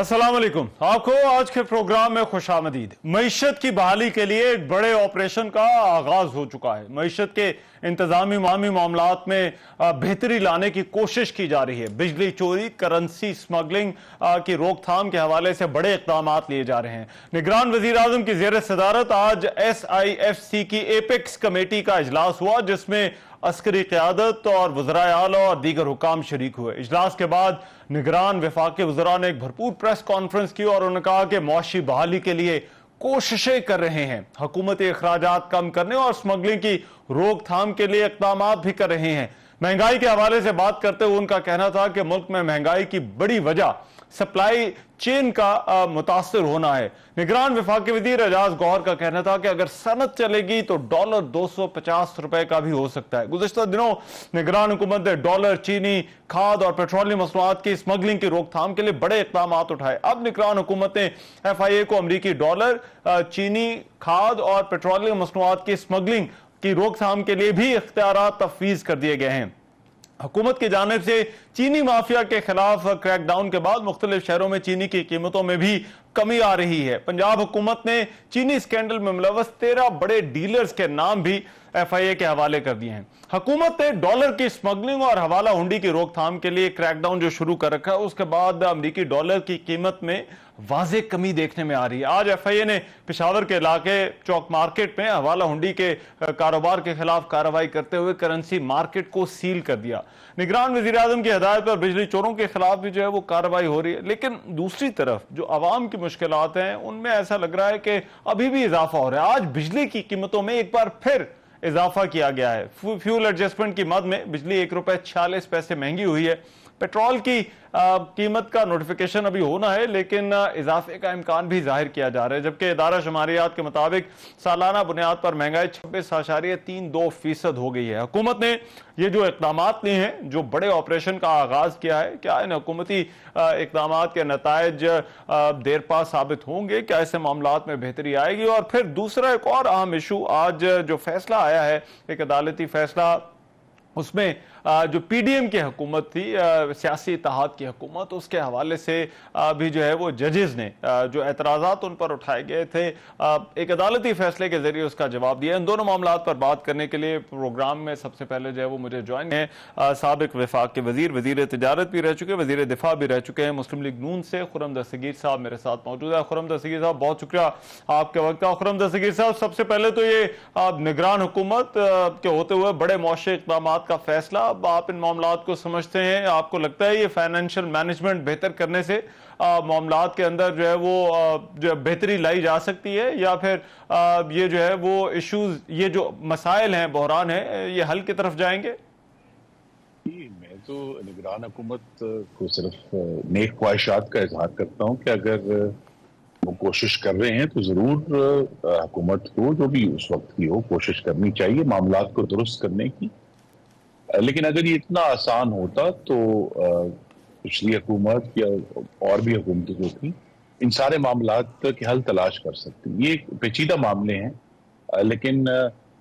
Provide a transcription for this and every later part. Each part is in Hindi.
अस्सलाम वालेकुम। आपको आज के प्रोग्राम में खुशामदीद। मईशत की बहाली के लिए एक बड़े ऑपरेशन का आगाज हो चुका है। मईशत के इंतजामी मामी मामलात में बेहतरी लाने की कोशिश की जा रही है। बिजली चोरी, करेंसी स्मगलिंग की रोकथाम के हवाले से बड़े इकदाम लिए जा रहे हैं। निगरान वजीर आजम की ज़ेर सदारत आज SIFC की एपेक्स कमेटी का इजलास हुआ, जिसमें अस्करी क़यादत और वज़राए आला और दीगर हुकाम शरीक हुए। इजलास के बाद निगरान वफाकी वज़रा ने एक भरपूर प्रेस कॉन्फ्रेंस की और उन्होंने कहा कि मुआशी बहाली के लिए कोशिशें कर रहे हैं। हुकूमती अखराजात कम करने और स्मगलिंग की रोकथाम के लिए इक़दाम भी कर रहे हैं। महंगाई के हवाले से बात करते हुए उनका कहना था कि मुल्क में महंगाई की बड़ी वजह सप्लाई चेन का मुतासर होना है। निगरान वफाकी वज़ीर एजाज गौहर का कहना था कि अगर सनत चलेगी तो डॉलर 250 रुपए का भी हो सकता है। गुज़िश्ता दिनों निगरान हुकूमत ने डॉलर, चीनी, खाद और पेट्रोलियम मसनूआत की स्मगलिंग की रोकथाम के लिए बड़े इक़दाम उठाए। अब निगरान हुकूमत ने FIA को अमरीकी डॉलर, चीनी, खाद और पेट्रोलियम मसनूआत की स्मगलिंग की रोकथाम के लिए भी इख्तियारात तफवीज़ कर दिए गए हैं। हुकूमत की जानिब से चीनी माफिया के खिलाफ क्रैकडाउन के बाद मुख्तलिफ शहरों में चीनी की कीमतों में भी कमी आ रही है। पंजाब हुकूमत ने चीनी स्कैंडल में मुलव्वस 13 बड़े डीलर्स के नाम भी FIA के हवाले कर दिए हैं। हुकूमत ने डॉलर की स्मगलिंग और हवाला हुंडी की रोकथाम के लिए क्रैकडाउन जो शुरू कर रखा है, उसके बाद अमरीकी डॉलर की कीमत में वाज़े कमी देखने में आ रही है। आज FIA ने पेशावर के इलाके चौक मार्केट में हवाला हुंडी के कारोबार के खिलाफ कार्रवाई करते हुए करेंसी मार्केट को सील कर दिया। निगरान वज़ीर आज़म की हिदायत पर बिजली चोरों के खिलाफ भी जो है वो कार्रवाई हो रही है। लेकिन दूसरी तरफ जो आवाम की मुश्किलात हैं, उनमें ऐसा लग रहा है कि अभी भी इजाफा हो रहा है। आज बिजली की कीमतों में एक बार फिर इजाफा किया गया है। फ्यूल एडजस्टमेंट की मद में बिजली ₹1.46 महंगी हुई है। पेट्रोल की कीमत का नोटिफिकेशन अभी होना है, लेकिन इजाफे का इम्कान भी जाहिर किया जा रहा है। जबकि इदारा शुमारियात के मुताबिक सालाना बुनियाद पर महंगाई 26.32% हो गई है। हुकूमत ने ये जो इकदाम लिए हैं, जो बड़े ऑपरेशन का आगाज किया है, क्या इन हुकूमती इकदाम के नताइज देर पा साबित होंगे? क्या ऐसे मामलात में बेहतरी आएगी? और फिर दूसरा एक और अहम इशू, आज जो फैसला आया है, एक अदालती फैसला, उसमें जो PDM की हुकूमत थी, सियासी इत्तेहाद की हुकूमत, उसके हवाले से भी जो है वो जजेस ने जो एतराज़ात उन पर उठाए गए थे, एक अदालती फैसले के जरिए उसका जवाब दिया। इन दोनों मामलात पर बात करने के लिए प्रोग्राम में सबसे पहले जो है वो मुझे ज्वाइन है साबिक वफाक के वज़ीर तिजारत भी रह चुके, वज़ीर दिफा भी रह चुके हैं, मुस्लिम लीग नून से खुर्रम दस्तगीर साहब मेरे साथ मौजूद है। खुर्रम दस्तगीर साहब, बहुत शुक्रिया आपके वक्त का। खुर्रम दस्तगीर साहब, सबसे पहले तो ये निगरान हुकूमत के होते हुए बड़े मौशे इक़दाम का फैसला, आप इन मामलात को समझते हैं? आपको लगता है ये फाइनेंशियल मैनेजमेंट बेहतर करने से मामलात के अंदर जो है वो जो बेहतरी लाई जा सकती है, या फिर ये जो है वो इश्यूज, ये जो मसाइल हैं, बहरान है, ये हल की तरफ जाएंगे? मैं तो निगरान हुकूमत को सिर्फ नेक ख्वाहिशात का इजहार करता हूँ कि अगर वो कोशिश कर रहे हैं तो जरूर हुकूमत को, जो भी उस वक्त की हो, कोशिश करनी चाहिए मामलात को दुरुस्त करने की। लेकिन अगर ये इतना आसान होता तो पिछली हुकूमत या और भी हुकूमतें जो थी, इन सारे मामलात के हल तलाश कर सकती। ये पेचीदा मामले हैं, लेकिन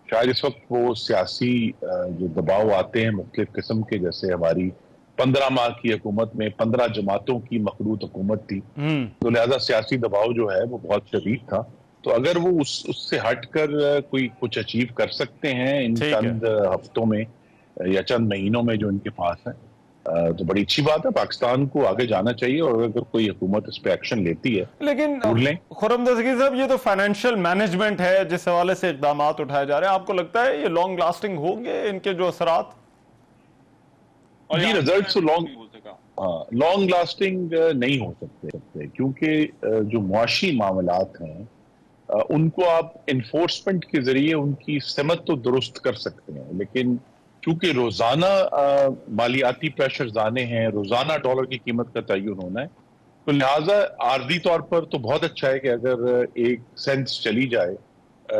शायद इस वक्त वो सियासी जो दबाव आते हैं मुख्तलिफ किस्म के, जैसे हमारी 15 माह की हुकूमत में 15 जमातों की मखलूत हुकूमत थी, तो लिहाजा सियासी दबाव जो है वो बहुत शदीद था। तो अगर वो उससे हटकर कोई कुछ अचीव कर सकते हैं इन चंद हफ्तों में या चंद महीनों में जो इनके पास है, तो बड़ी अच्छी बात है। पाकिस्तान को आगे जाना चाहिए, और अगर कोई हुकूमत इस पे एक्शन लेती है। लेकिन खुर्रम दस्तगीर साहब, ये तो फाइनेंशियल मैनेजमेंट है जिस हवाले से इकदाम उठाए जा रहे हैं, आपको लगता है ये लॉन्ग लास्टिंग होंगे इनके जो असरात? जी, रिजल्ट लॉन्ग लास्टिंग नहीं हो सकते, क्योंकि जो मुआशी मामलात हैं उनको आप इन्फोर्समेंट के जरिए उनकी समत तो दुरुस्त कर सकते हैं, लेकिन क्योंकि रोजाना मालियाती प्रेशर्स आने हैं, रोजाना डॉलर की कीमत का तयन होना है, तो लिहाजा आर्जी तौर पर तो बहुत अच्छा है कि अगर एक सेंस चली जाए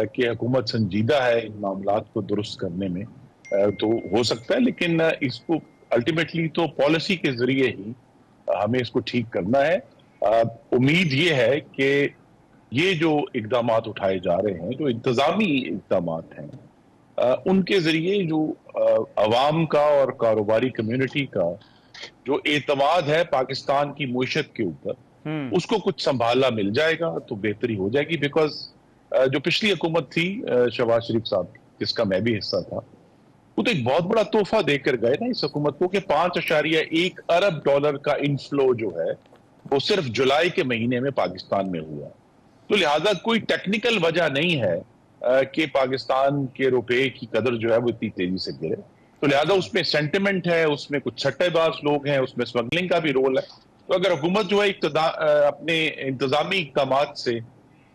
कि हुकूमत संजीदा है इन मामलात को दुरुस्त करने में, तो हो सकता है। लेकिन इसको अल्टीमेटली तो पॉलिसी के जरिए ही हमें इसको ठीक करना है। उम्मीद ये है कि ये जो इकदाम उठाए जा रहे हैं, जो इंतजामी इकदाम हैं, उनके जरिए जो अवाम का और कारोबारी कम्युनिटी का जो एतमाद है पाकिस्तान की मुईशत के ऊपर, उसको कुछ संभाला मिल जाएगा तो बेहतरी हो जाएगी। बिकॉज जो पिछली हुकूमत थी शहबाज शरीफ साहब की, जिसका मैं भी हिस्सा था, वो तो एक बहुत बड़ा तोहफा देकर गए ना इस हुकूमत को कि 5.1 अरब डॉलर का इनफ्लो जो है वो सिर्फ जुलाई के महीने में पाकिस्तान में हुआ। तो लिहाजा कोई टेक्निकल वजह नहीं है कि पाकिस्तान के रुपए की कदर जो है वो इतनी तेजी से गिरे। तो लिहाजा उसमें सेंटिमेंट है, उसमें कुछ सट्टेबाज लोग हैं, उसमें स्मगलिंग का भी रोल है। तो अगर हुकूमत जो है अपने इंतजामी इक़दाम से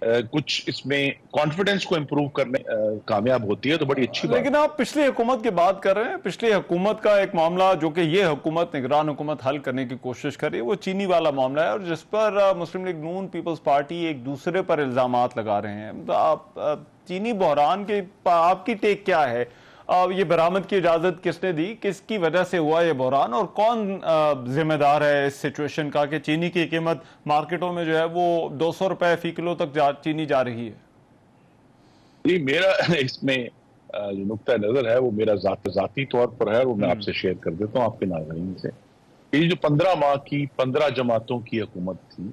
कुछ इसमें कॉन्फिडेंस को इंप्रूव करने कामयाब होती है तो बड़ी अच्छी बात। लेकिन आप पिछली हुकूमत की बात कर रहे हैं, पिछली हुकूमत का एक मामला जो कि ये हुकूमत निगरान हुकूमत हल करने की कोशिश कर रही है वो चीनी वाला मामला है, और जिस पर मुस्लिम लीग नून पीपल्स पार्टी एक दूसरे पर इल्जामात लगा रहे हैं। तो आप चीनी बहरान के आपकी टेक क्या है? ये बरामद की इजाजत किसने दी, किसकी वजह से हुआ ये बहरान, और कौन जिम्मेदार है इस सिचुएशन का कि चीनी की कीमत मार्केटों में जो है वो 200 रुपए फी किलो तक चीनी जा रही है? जी, मेरा इसमें जो नुक्ता नजर है वो मेरा जाती तौर पर है, वो मैं आपसे शेयर कर देता हूँ आपके नाज़रीन से। ये जो 15 माह की 15 जमातों की हुकूमत थी,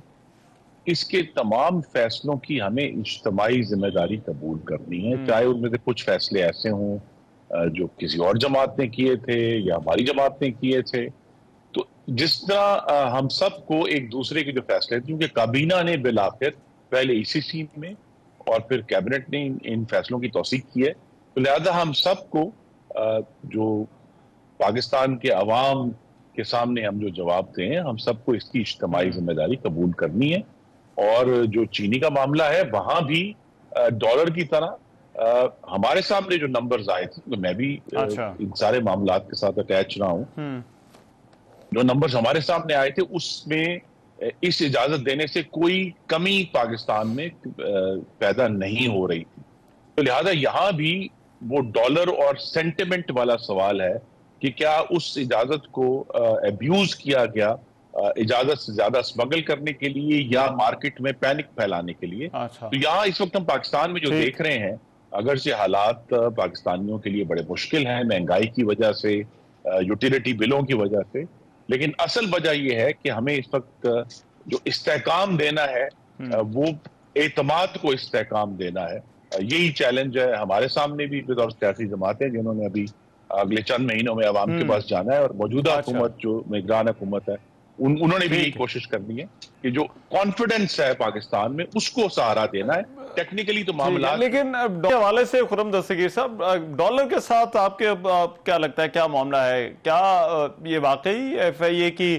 इसके तमाम फैसलों की हमें इज्तिमाई जिम्मेदारी कबूल करनी है, चाहे उनमें से कुछ फैसले ऐसे हों जो किसी और जमात ने किए थे या हमारी जमात ने किए थे। तो जिस तरह हम सबको एक दूसरे के जो फैसले थे, क्योंकि काबीना ने बिलाखिर पहले ईसीसी में और फिर कैबिनेट ने इन फैसलों की तौसीक की है, तो लिहाजा हम सबको जो पाकिस्तान के अवाम के सामने हम जो जवाब दें, हम सबको इसकी इज्तिमाई जिम्मेदारी कबूल करनी है। और जो चीनी का मामला है वहां भी डॉलर की तरह हमारे सामने जो नंबर्स आए थे, तो मैं भी इन सारे मामलात के साथ अटैच रहा हूं, जो नंबर्स हमारे सामने आए थे उसमें इस इजाजत देने से कोई कमी पाकिस्तान में पैदा नहीं हो रही थी। तो लिहाजा यहां भी वो डॉलर और सेंटिमेंट वाला सवाल है कि क्या उस इजाजत को अब्यूज किया गया इजाजत से ज्यादा स्मगल करने के लिए या मार्केट में पैनिक फैलाने के लिए। तो यहाँ इस वक्त हम पाकिस्तान में जो देख रहे हैं, अगर से हालात पाकिस्तानियों के लिए बड़े मुश्किल हैं महंगाई की वजह से, यूटिलिटी बिलों की वजह से, लेकिन असल वजह यह है कि हमें इस वक्त जो इस्तेहकाम देना है वो एतमाद को इस्तेहकाम देना है। यही चैलेंज है हमारे सामने भी बतौर सियासी जमातें, जिन्होंने अभी अगले चंद महीनों में अवाम के पास जाना है, और मौजूदा हुकूमत जो निगरान हुकूमत है उन्होंने भी यही कोशिश करनी है कि जो कॉन्फिडेंस है पाकिस्तान में उसको सहारा देना है। टेक्निकली तो मामला, लेकिन हवाले से खुर्रम दस्तगीर साहब, डॉलर के साथ आपके क्या लगता है, क्या मामला है? क्या ये वाकई FIA की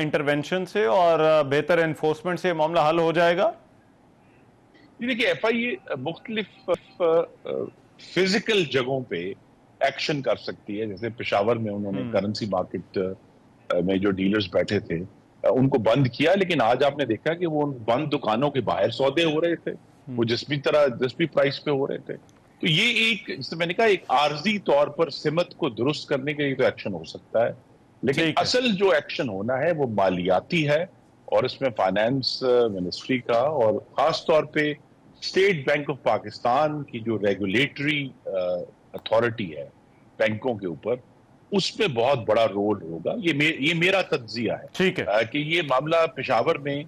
इंटरवेंशन से और बेहतर एनफोर्समेंट से मामला हल हो जाएगा? देखिए, FIA मुख्तलिफ फिजिकल जगहों पे एक्शन कर सकती है। जैसे पेशावर में उन्होंने करेंसी मार्केट में जो डीलर्स बैठे थे उनको बंद किया, लेकिन आज आपने देखा कि वो बंद दुकानों के बाहर सौदे हो रहे थे, वो जिस भी प्राइस पे हो रहे थे। तो ये एक, जैसे मैंने कहा, एक आर्जी तौर पर सिमत को दुरुस्त करने के लिए तो एक्शन हो सकता है, लेकिन असल जो एक्शन होना है वो मालियाती है, और इसमें फाइनेंस मिनिस्ट्री का और खास तौर पे स्टेट बैंक ऑफ पाकिस्तान की जो रेगुलेटरी अथॉरिटी है बैंकों के ऊपर, उसमें बहुत बड़ा रोल होगा। ये मेरा तज्जिया है, ठीक है, कि ये मामला पेशावर में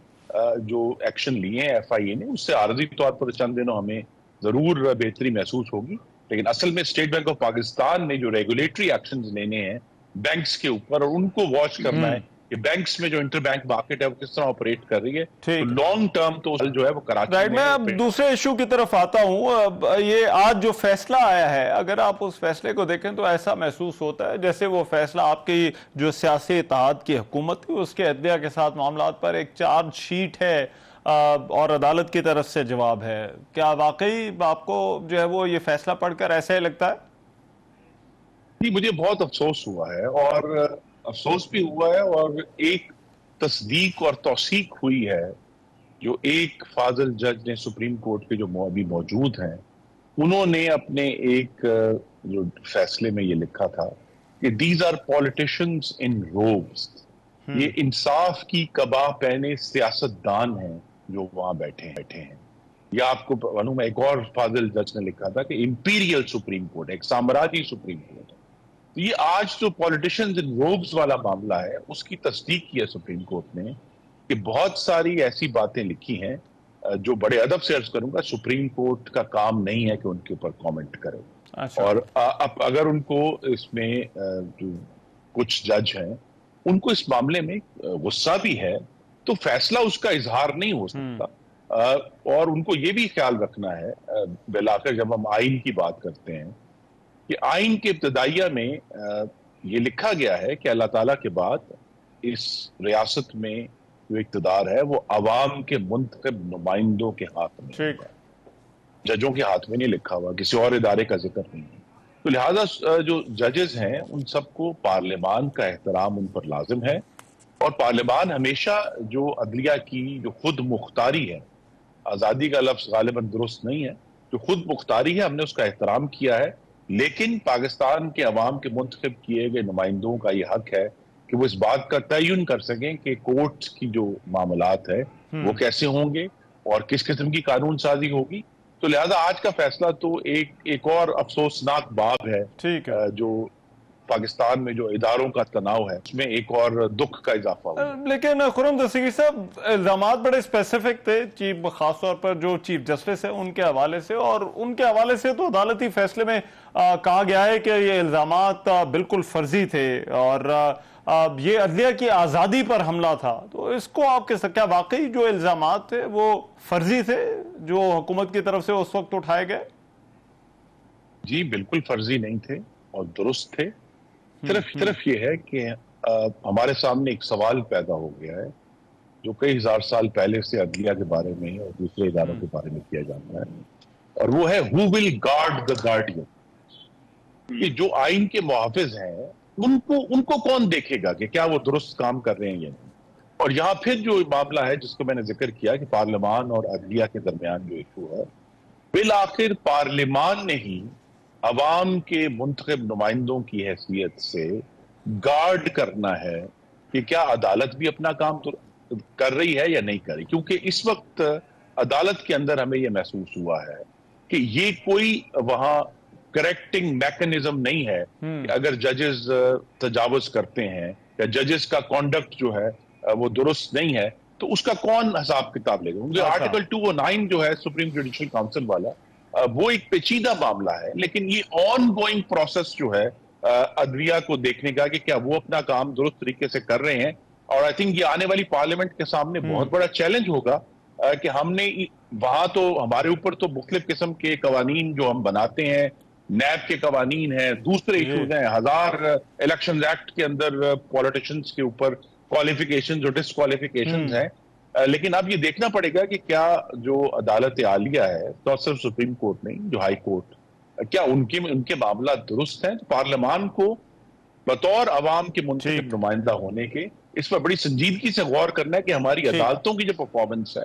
जो एक्शन लिए हैं FIA ने, उससे आर्जी तौर पर चंद दिनों हमें जरूर बेहतरी महसूस होगी, लेकिन असल में स्टेट बैंक ऑफ पाकिस्तान ने जो रेगुलेटरी एक्शंस लेने हैं बैंक्स के ऊपर, और उनको वॉच करना है कि बैंक्स में जो इंटर बैंक मार्केट है वो किस तरह ऑपरेट कर रही है। तो लॉन्ग टर्म तो जो है वो कराची में। मैं अब दूसरे इशू की तरफ आता हूं। ये आज जो फैसला आया है, अगर आप उस फैसले को देखें तो ऐसा महसूस होता है जैसे वो फैसला आपकी जो सियासी इत्तेहाद की हुकूमत थी उसके अहदिया के साथ मामलात पर एक चार्जशीट है और अदालत की तरफ से जवाब है। क्या वाकई आपको जो है वो ये फैसला पढ़कर ऐसा ही लगता है? जी, मुझे बहुत अफसोस हुआ है, और अफसोस भी हुआ है, और एक तस्दीक और तौसीक हुई है जो एक फाजिल जज ने सुप्रीम कोर्ट के जो अभी मौजूद हैं, उन्होंने अपने एक जो फैसले में ये लिखा था कि these are politicians in robes. ये इंसाफ की कबा पहने सियासतदान हैं जो वहां बैठे हैं। या आपको मालूम है, एक और फाजिल जज ने लिखा था कि इंपीरियल सुप्रीम कोर्ट, एक साम्राज्य सुप्रीम कोर्ट। तो ये आज जो पॉलिटिशियंस इन रोब्स वाला मामला है उसकी तस्दीक की है सुप्रीम कोर्ट ने कि बहुत सारी ऐसी बातें लिखी हैं जो बड़े अदब से अर्ज करूंगा सुप्रीम कोर्ट का काम नहीं है कि उनके ऊपर कमेंट करे। अच्छा। और अब अगर उनको इसमें जो कुछ जज हैं उनको इस मामले में गुस्सा भी है तो फैसला उसका इजहार नहीं हो सकता। और उनको ये भी ख्याल रखना है बिलाकर जब हम आइन की बात करते हैं कि आइन के इब्तदाइया में ये लिखा गया है कि अल्लाह ताला के बाद इस रियासत में जो इक़्तिदार है वो अवाम के मुंतखब नुमाइंदों के हाथ में है, जजों के हाथ में नहीं लिखा हुआ, किसी और इदारे का जिक्र नहीं है। तो लिहाजा जो जजेस हैं उन सबको पार्लियामान का एहतराम उन पर लाजिम है और पार्लियामान हमेशा जो अदलिया की जो खुद मुख्तारी है, आज़ादी का लफ्ज़ गालिबन दुरुस्त नहीं है, जो खुद मुख्तारी है हमने उसका एहतराम किया है, लेकिन पाकिस्तान के अवाम के मुंतखब किए गए नुमाइंदों का ये हक है कि वो इस बात का तयन कर सकें कि कोर्ट की जो मामलात है वो कैसे होंगे और किस किस्म की कानून साजी होगी। तो लिहाजा आज का फैसला तो एक और अफसोसनाक बाब है, जो पाकिस्तान में जो इदारों का तनाव है उसमें एक और दुख का इजाफा हुआ। लेकिन खुर्रम दस्तगीर साहब, इल्जामात बड़े स्पेसिफिक थे, खासतौर पर जो चीफ जस्टिस है उनके हवाले से, और उनके हवाले से तो अदालती फैसले में कहा गया है कि ये इल्जामात बिल्कुल फर्जी थे और ये अदलिया की आज़ादी पर हमला था। तो इसको आपके क्या वाकई जो इल्जामात थे वो फर्जी थे जो हुकूमत की तरफ से उस वक्त उठाए गए? जी बिल्कुल फर्जी नहीं थे और दुरुस्त थे। सिर्फ ये है कि हमारे सामने एक सवाल पैदा हो गया है जो कई हजार साल पहले से अदलिया के बारे में और दूसरे इदारों के बारे में किया जाता है, और वो है who will guard the guardian. कि जो आइन के मुहाफिज हैं उनको कौन देखेगा कि क्या वो दुरुस्त काम कर रहे हैं या नहीं। और यहां फिर जो मामला है जिसको मैंने जिक्र किया कि पार्लियामान और अदलिया के दरमियान जो इशू है, बिल आखिर पार्लियामान ने ही अवाम के मुंतखब नुमाइंदों की हैसियत से गार्ड करना है कि क्या अदालत भी अपना काम तो कर रही है या नहीं कर रही। क्योंकि इस वक्त अदालत के अंदर हमें यह महसूस हुआ है कि ये कोई वहां करेक्टिंग मैकेनिज्म नहीं है कि अगर जजेस तजावुज करते हैं या जजेस का कॉन्डक्ट जो है वो दुरुस्त नहीं है तो उसका कौन हिसाब किताब लेगा। क्योंकि आर्टिकल 209 जो है सुप्रीम जुडिशल काउंसिल वाला, वो एक पेचीदा मामला है, लेकिन ये ऑन गोइंग प्रोसेस जो है अदलिया को देखने का कि क्या वो अपना काम दुरुस्त तरीके से कर रहे हैं। और आई थिंक ये आने वाली पार्लियामेंट के सामने बहुत बड़ा चैलेंज होगा कि हमने वहां तो हमारे ऊपर तो मुख्तलिफ किस्म के कवानीन जो हम बनाते हैं, नैब के कवानीन हैं, दूसरे इशूज हैं, 1000 इलेक्शन एक्ट के अंदर पॉलिटिशियंस के ऊपर क्वालिफिकेशन जो डिस्क्वालिफिकेशन हैं, लेकिन अब ये देखना पड़ेगा कि क्या जो अदालत आलिया है, तो सिर्फ सुप्रीम कोर्ट नहीं, जो हाई कोर्ट, क्या उनके मामला दुरुस्त हैं। तो पार्लियामान को बतौर अवाम के मुंतखब नुमाइंदा होने के इस पर बड़ी संजीदगी से गौर करना है कि हमारी अदालतों की जो परफॉर्मेंस है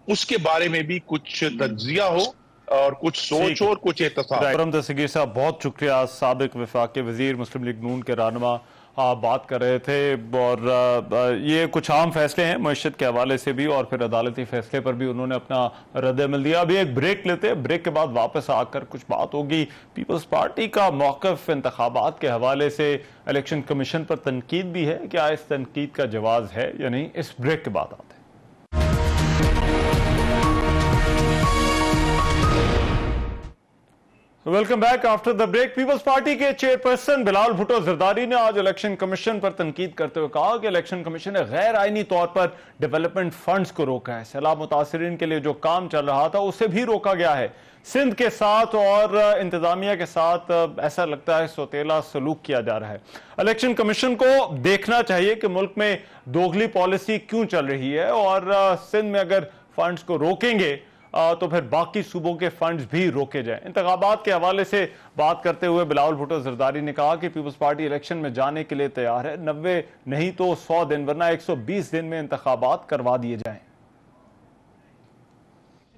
उसके बारे में भी कुछ तज्जिया हो और कुछ सोच हो और कुछ एहतसाब। खुर्रम दस्तगीर साहब, बहुत शुक्रिया। साबिक वफाकी वजीर मुस्लिम लीग नून के रहनुमा बात कर रहे थे, और ये कुछ आम फैसले हैं मईशत के हवाले से भी और फिर अदालती फैसले पर भी उन्होंने अपना रद्द-ए-अमल दिया। अभी एक ब्रेक लेते हैं, ब्रेक के बाद वापस आकर कुछ बात होगी। पीपल्स पार्टी का मौक़िफ़ इंतखाबात के हवाले से इलेक्शन कमीशन पर तनकीद भी है, क्या इस तनकीद का जवाब है या नहीं, इस ब्रेक के बाद आते हैं। Welcome back after the break. Peoples Party के चेयरपर्सन बिलावल भुट्टो जरदारी ने आज इलेक्शन कमीशन पर तनकीद करते हुए कहा कि इलेक्शन कमीशन ने गैर आईनी तौर पर डेवलपमेंट फंड्स को रोका है। सैलाब मुतासरीन के लिए जो काम चल रहा था उसे भी रोका गया है। सिंध के साथ और इंतजामिया के साथ ऐसा लगता है सौतेला सलूक किया जा रहा है। इलेक्शन कमीशन को देखना चाहिए कि मुल्क में दोगली पॉलिसी क्यों चल रही है, और सिंध में अगर फंड्स को रोकेंगे तो फिर बाकी सूबों के फंड्स भी रोके जाएं। इंतखाबात के हवाले से बात करते हुए बिलावल भुट्टो जरदारी ने कहा कि पीपल्स पार्टी इलेक्शन में जाने के लिए तैयार है, 90 नहीं तो 100 दिन वरना 120 दिन में इंतखाबात करवा दिए जाएं।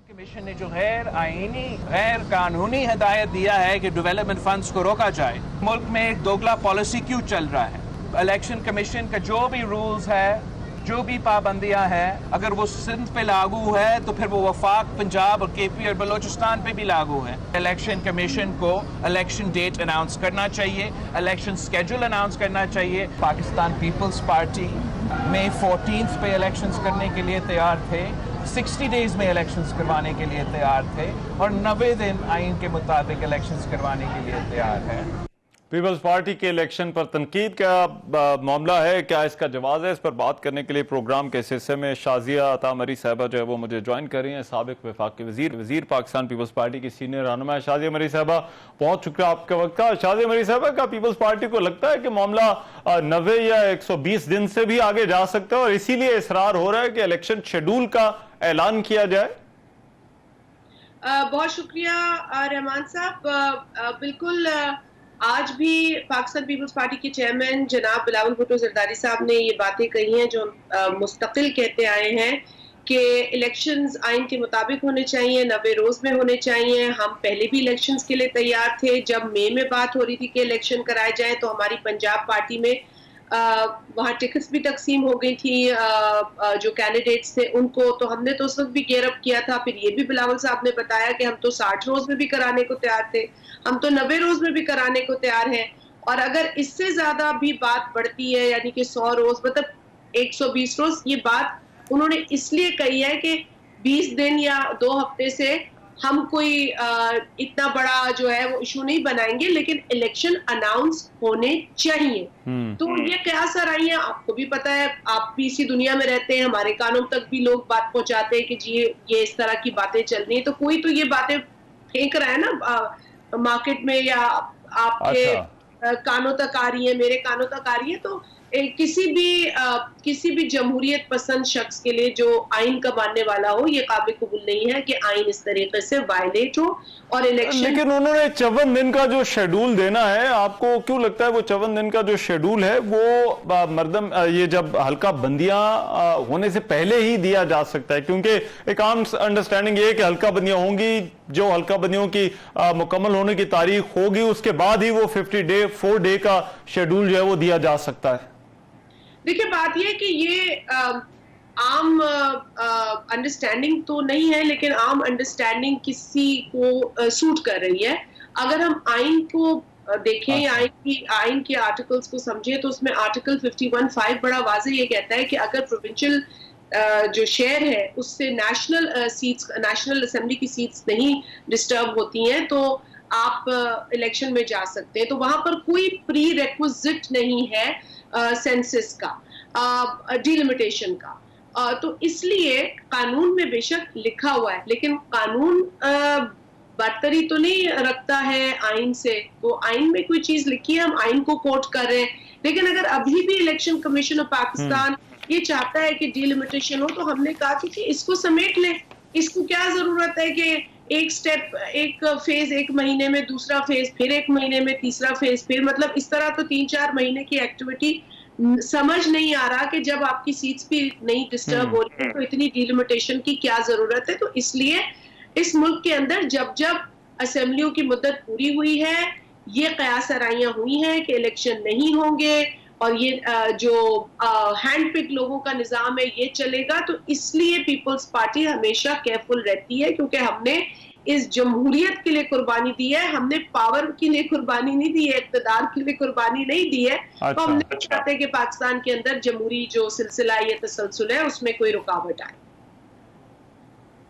कमीशन ने जो गैर आईनी गैर कानूनी हिदायत दिया है कि डेवलपमेंट फंड्स को रोका जाए, मुल्क में एक दोगला पॉलिसी क्यों चल रहा है। इलेक्शन कमीशन का जो भी रूल्स है, जो भी पाबंदियां हैं, अगर वो सिंध पे लागू है तो फिर वो वफाक, पंजाब और केपी और बलोचिस्तान पे भी लागू है। इलेक्शन कमीशन को इलेक्शन डेट अनाउंस करना चाहिए, इलेक्शन स्केड्यूल अनाउंस करना चाहिए। पाकिस्तान पीपल्स पार्टी मई 14 पे इलेक्शंस करने के लिए तैयार थे, 60 डेज में इलेक्शंस करवाने के लिए तैयार थे और 90 दिन आइन के मुताबिक इलेक्शंस करवाने के लिए तैयार है। पीपल्स पार्टी के इलेक्शन पर तनकीद का मामला है, क्या इसका जवाब है? इस पर बात करने के लिए प्रोग्राम के इस हिस्से में शाजिया अता मरी साहबा जो है वो मुझे ज्वाइन कर रही हैं, साबिक वफाकी वजीर पाकिस्तान पीपल्स पार्टी की सीनियर रहनुमा शाजिया मरी साहबा, बहुत शुक्रिया आपके वक्त का। शाजिया मरी साहबा, का पीपल्स पार्टी को लगता है कि मामला 90 या 120 दिन से भी आगे जा सकता है और इसीलिए इसरार हो रहा है कि इलेक्शन शेड्यूल का ऐलान किया जाए? बहुत शुक्रिया रहमान साहब। बिल्कुल आज भी पाकिस्तान पीपल्स पार्टी के चेयरमैन जनाब बिलावल भुट्टो जरदारी साहब ने ये बातें कही हैं जो मुस्तकिल कहते आए हैं कि इलेक्शंस आइन के मुताबिक होने चाहिए, 90 रोज में होने चाहिए। हम पहले भी इलेक्शंस के लिए तैयार थे। जब मई में बात हो रही थी कि इलेक्शन कराए जाए तो हमारी पंजाब पार्टी में वहाँ टिकट्स भी तकसीम हो गई थी जो कैंडिडेट्स थे उनको, तो हमने तो उस वक्त भी गेयर अप किया था। फिर ये भी बिलावल साहब ने बताया कि हम तो 60 रोज में भी कराने को तैयार थे, हम तो 90 रोज में भी कराने को तैयार हैं। और अगर इससे ज्यादा भी बात बढ़ती है यानी कि 100 रोज मतलब 120 रोज, ये बात उन्होंने इसलिए कही है कि 20 दिन या 2 हफ्ते से हम कोई इतना बड़ा जो है वो इशू नहीं बनाएंगे, लेकिन इलेक्शन अनाउंस होने चाहिए। तो ये क्या सर आई है, आपको भी पता है, आप भी इसी दुनिया में रहते हैं, हमारे कानों तक भी लोग बात पहुंचाते हैं कि जी ये इस तरह की बातें चल रही हैं। तो कोई तो ये बातें फेंक रहा है ना मार्केट में या आपके कानों तक आ रही है, मेरे कानों तक आ रही है। तो किसी भी जमहूरियत पसंद शख्स के लिए जो आइन का मानने वाला हो, ये काबिल कबूल नहीं है कि आइन इस तरीके से वायलेट हो और इलेक्शन। लेकिन उन्होंने 54 दिन का जो शेड्यूल देना है, आपको क्यों लगता है वो 54 दिन का जो शेड्यूल है वो मर्दम ये जब हल्का बंदियां होने से पहले ही दिया जा सकता है? क्योंकि एक आम अंडरस्टैंडिंग ये है कि हल्का बंदियां होंगी, जो हल्का बंदियों की मुकम्मल होने की तारीख होगी उसके बाद ही वो 4 डे का शेड्यूल जो है वो दिया जा सकता है। देखिए बात यह है कि ये आम अंडरस्टैंडिंग तो नहीं है, लेकिन आम अंडरस्टैंडिंग किसी को सूट कर रही है। अगर हम आइन को देखें, आइन के आर्टिकल्स को समझें, तो उसमें आर्टिकल 51(5) बड़ा वाज़ेह ये कहता है कि अगर प्रोविंशियल जो शहर है उससे नेशनल असेंबली की सीट्स नहीं डिस्टर्ब होती हैं तो आप इलेक्शन में जा सकते हैं। तो वहां पर कोई प्री रेक्विजिट नहीं है सेंसस का, डिलिमिटेशन का। तो इसलिए कानून में बेशक लिखा हुआ है, लेकिन कानून बरतरी तो नहीं रखता है आइन से। तो आइन में कोई चीज लिखी है, हम आइन को कोट कर रहे हैं। लेकिन अगर अभी भी इलेक्शन कमीशन ऑफ पाकिस्तान ये चाहता है कि डिलिमिटेशन हो, तो हमने कहा कि इसको समेट ले। इसको क्या जरूरत है कि एक स्टेप, एक फेज 1 महीने में, दूसरा फेज फिर 1 महीने में, तीसरा फेज फिर, मतलब इस तरह तो 3-4 महीने की एक्टिविटी समझ नहीं आ रहा कि जब आपकी सीट्स भी नहीं डिस्टर्ब हो रही है तो इतनी डिलिमिटेशन की क्या जरूरत है। तो इसलिए इस मुल्क के अंदर जब जब असेंबलियों की मुद्दत पूरी हुई है, ये कयास आराइयां हुई हैं कि इलेक्शन नहीं होंगे और ये जो हैंड पिक लोगों का निजाम है ये चलेगा। तो इसलिए पीपल्स पार्टी हमेशा केयरफुल रहती है, क्योंकि हमने इस जमहूरियत के लिए कुर्बानी दी है, हमने पावर के लिए कुर्बानी नहीं दी है, इक़्तिदार के लिए कुर्बानी नहीं दी है। तो हम नहीं चाहते कि पाकिस्तान के अंदर जमहूरी जो सिलसिला या तसलसल है उसमें कोई रुकावट आए।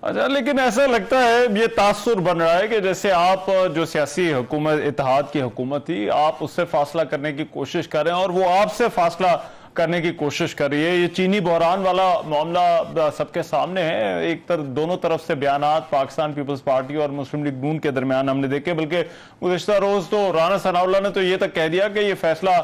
अच्छा, लेकिन ऐसा लगता है ये तासुर बन रहा है कि जैसे आप जो सियासी हुकूमत, इत्तेहाद की हुकूमत थी, आप उससे फासला करने की कोशिश कर रहे हैं और वो आपसे फासला करने की कोशिश कर रही है। ये चीनी बहरान वाला मामला सबके सामने है। दोनों तरफ से बयानात पाकिस्तान पीपल्स पार्टी और मुस्लिम लीग नून के दरमियान हमने देखे, बल्कि गुज़िश्ता रोज तो राना सनाउल्लाह ने तो ये तक कह दिया कि ये फैसला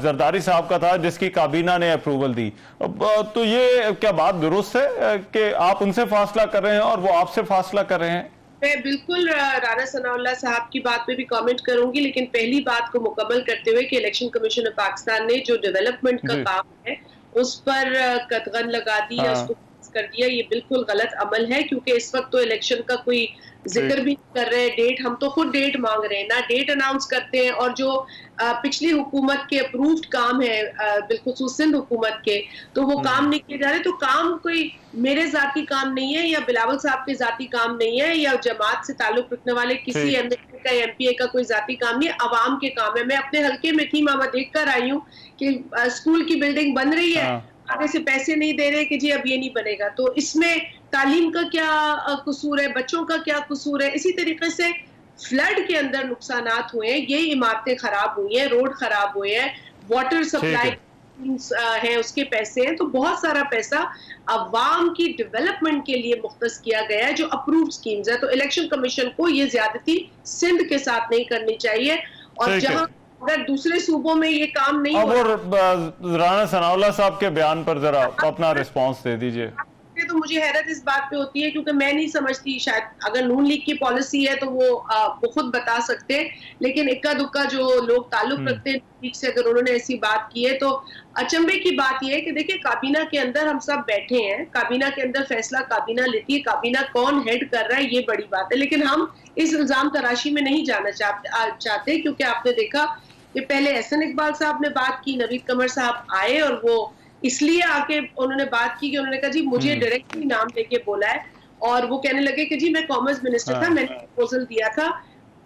जरदारी साहब का था जिसकी काबीना ने अप्रूवल दी। तो ये क्या बात दुरुस्त है कि आप उनसे फासला कर रहे हैं और वो आपसे फासला कर रहे हैं? मैं बिल्कुल राना सनाउल्लाह साहब की बात पे भी कमेंट करूंगी, लेकिन पहली बात को मुकम्मल करते हुए कि इलेक्शन कमीशन ऑफ पाकिस्तान ने जो डेवलपमेंट का काम है उस पर कतगन लगा दी है, उसको कर दिया। ये बिल्कुल गलत अमल है, क्योंकि इस वक्त तो इलेक्शन का कोई जिक्र भी कर रहे हैं, डेट, हम तो खुद डेट मांग रहे हैं ना, डेट अनाउंस करते हैं। और जो पिछली हुकूमत के अप्रूव्ड काम है, बिलखुसूस सिंध हुकूमत के, तो वो काम नहीं किए जा रहे। तो काम कोई मेरे जाती काम नहीं है या बिलावल साहब के जाती काम नहीं है या जमात से ताल्लुक रखने वाले किसी एमएलए का, एमपीए का कोई जाती काम नहीं है, अवाम के काम है। मैं अपने हल्के में थी, मैं देख कर आई हूँ कि स्कूल की बिल्डिंग बन रही है, आगे से पैसे नहीं दे रहे कि जी अब ये नहीं बनेगा। तो इसमें तालीम का क्या कसूर है, बच्चों का क्या कसूर है? इसी तरीके से फ्लड के अंदर नुकसानात हुए हैं, ये इमारतें खराब हुई हैं, रोड खराब हुए हैं, वाटर सप्लाई है उसके पैसे हैं। तो बहुत सारा पैसा अवाम की डेवलपमेंट के लिए मुख्तस किया गया है जो अप्रूव्ड स्कीम्स है। तो इलेक्शन कमीशन को ये ज्यादती सिंध के साथ नहीं करनी चाहिए, और जहां अगर दूसरे सूबों में ये काम नहीं हो। और राना सनाउल्लाह साहब के बयान पर जरा अपना रिस्पांस दे दीजिए। तो मुझे हैरत इस बात पे होती है क्योंकि मैं नहीं समझती, शायद अगर नून लीग की पॉलिसी है तो वो खुद बता सकते हैं, लेकिन इक्का दुक्का जो लोग ताल्लुक रखते हैं लीग से, अगर उन्होंने ऐसी बात की है तो अचंभे की बात यह है कि देखिए काबीना के अंदर हम सब बैठे हैं, काबीना के अंदर फैसला काबीना लेती है, काबीना कौन हेड कर रहा है ये बड़ी बात है, लेकिन हम इस इल्जाम तराशी में नहीं जाना चाहते क्योंकि आपने देखा कि पहले एहसन इकबाल साहब ने बात की, नवीद कमर साहब आए और वो इसलिए आके उन्होंने बात की कि उन्होंने कहा जी मुझे डायरेक्टली नाम लेके बोला है, और वो कहने लगे कि जी मैं कॉमर्स मिनिस्टर था, मैंने प्रपोजल दिया था,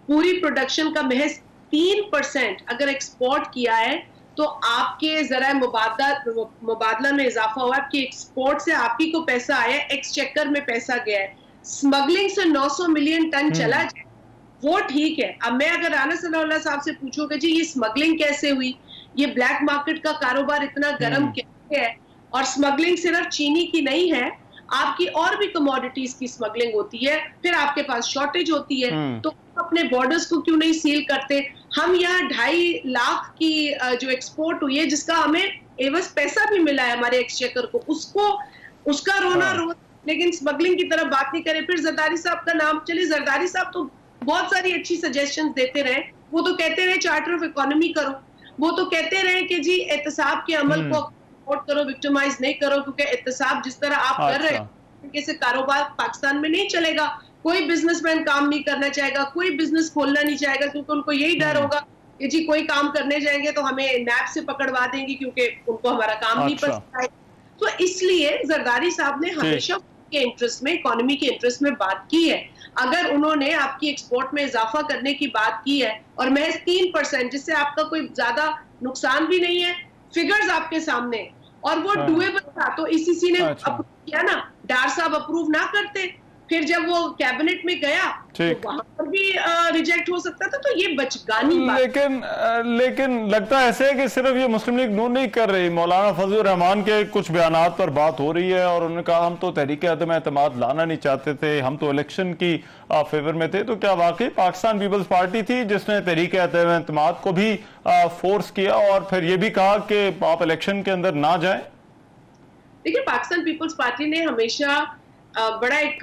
पूरी प्रोडक्शन का महज 3% अगर एक्सपोर्ट किया है तो आपके जरा मुबादला में इजाफा हुआ, आपकी एक्सपोर्ट से आप ही को पैसा आया, एक्सचेकर में पैसा गया है, स्मगलिंग से 900 मिलियन टन चला जाए वो ठीक है। अब मैं अगर राना सनाउल्लाह साहब से पूछूंगा जी ये स्मगलिंग कैसे हुई, ये ब्लैक मार्केट का कारोबार इतना गर्म कैसे है, और स्मगलिंग सिर्फ चीनी की नहीं है, आपकी और भी कमोडिटीज की स्मगलिंग होती है, फिर आपके पास शॉर्टेज होती है, तो अपने बॉर्डर्स को क्यों नहीं सील करते? हम यहाँ 2.5 लाख की जो एक्सपोर्ट हुई है जिसका हमें एवज पैसा भी मिला है हमारे एक्सचेकर को, उसका रोना रो, लेकिन स्मगलिंग की तरफ बात नहीं करे। फिर जरदारी साहब का नाम, चलिए जरदारी साहब तो बहुत सारी अच्छी सजेशंस देते रहे, वो तो कहते रहे चार्टर ऑफ इकोनॉमी करो, वो तो कहते रहे कि जी एहतसाब के अमल को सपोर्ट करो, विक्टिमाइज नहीं करो, क्योंकि एहतसाब जिस तरह आप कर रहे हैं से कारोबार पाकिस्तान में नहीं चलेगा, कोई बिजनेसमैन काम नहीं करना चाहेगा, कोई बिजनेस खोलना नहीं चाहेगा, क्योंकि उनको यही डर होगा कि जी कोई काम करने जाएंगे तो हमें नैब से पकड़वा देंगे क्योंकि उनको हमारा काम नहीं पसंद आए। तो इसलिए जरदारी साहब ने हमेशा के इंटरेस्ट में, इकोनॉमी के इंटरेस्ट में बात की है। अगर उन्होंने आपकी एक्सपोर्ट में इजाफा करने की बात की है और महज 3%, जिससे आपका कोई ज्यादा नुकसान भी नहीं है, फिगर्स आपके सामने, और वो डुएबल था, तो ईसीसी ने अप्रूव किया ना, डार साहब अप्रूव ना करते, फिर जब वो कैबिनेट में गया तो वहां पर भी रिजेक्ट हो सकता था, तो ये बचगानी बात। लेकिन लगता है ऐसे है कि सिर्फ ये मुस्लिम लीग नून नहीं कर रही, मौलाना फजलुर रहमान के कुछ बयानात पर बात हो रही है और उन्होंने कहा हम तो तहरीक अदम एतमाद लाना नहीं चाहते थे, हम तो इलेक्शन की फेवर में थे। तो क्या वाकई पाकिस्तान पीपल्स पार्टी थी जिसने तहरीक अदम एतमाद को भी फोर्स किया और फिर ये भी कहा कि आप इलेक्शन के अंदर ना जाए? देखिए, पाकिस्तान पीपल्स पार्टी ने हमेशा बड़ा एक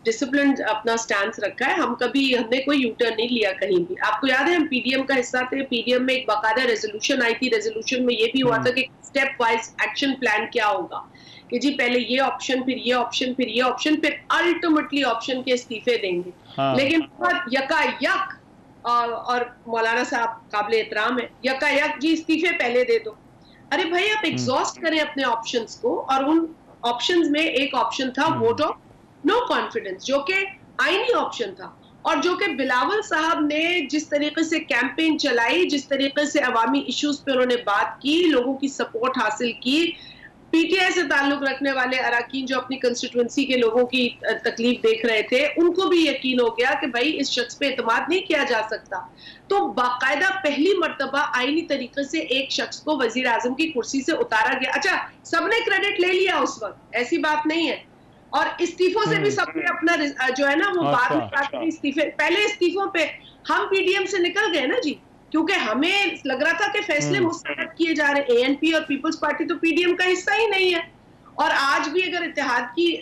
डिसिप्लिन अपना स्टैंड रखा है, हमने कोई यूटर्न नहीं लिया कहीं भी। आपको याद है हम पीडीएम का हिस्सा थे, पीडीएम में एक बाकायदा रेजोल्यूशन आई थी, रेजोल्यूशन में ये भी हुआ था कि स्टेप वाइज एक्शन प्लान क्या होगा, कि जी पहले ये ऑप्शन, फिर ये ऑप्शन, फिर ये ऑप्शन, फिर अल्टीमेटली ऑप्शन के इस्तीफे देंगे। लेकिन यकायक, और मौलाना साहब काबिल एहतराम है, यकायक जी इस्तीफे पहले दे दो। अरे भाई आप एग्जॉस्ट करें अपने ऑप्शंस को, और उन ऑप्शंस में एक ऑप्शन था वोट ऑफ नो कॉन्फिडेंस, जो कि आईनी ऑप्शन था, और जो कि बिलावल साहब ने जिस तरीके से कैंपेन चलाई, जिस तरीके से अवामी इश्यूज पे उन्होंने बात की, लोगों की सपोर्ट हासिल की, पीटीआई से ताल्लुक रखने वाले अराकीन जो अपनी कंस्टिट्यूएंसी के लोगों की तकलीफ देख रहे थे, उनको भी यकीन हो गया कि भाई इस शख्स पे एतमाद नहीं किया जा सकता। तो बाकायदा पहली मर्तबा आईनी तरीके से एक शख्स को वजीर आजम की कुर्सी से उतारा गया। अच्छा, सबने क्रेडिट ले लिया उस वक्त, ऐसी बात नहीं है, और इस्तीफों से भी सबने अपना जो है ना वो बाद में इस्तीफे, पहले इस्तीफों पे हम पीडीएम से निकल गए ना जी, क्योंकि हमें लग रहा था कि फैसले मुस्तरद किए जा रहे। एएनपी और पीपल्स पार्टी तो पीडीएम का हिस्सा ही नहीं है, और आज भी अगर इत्तेहादी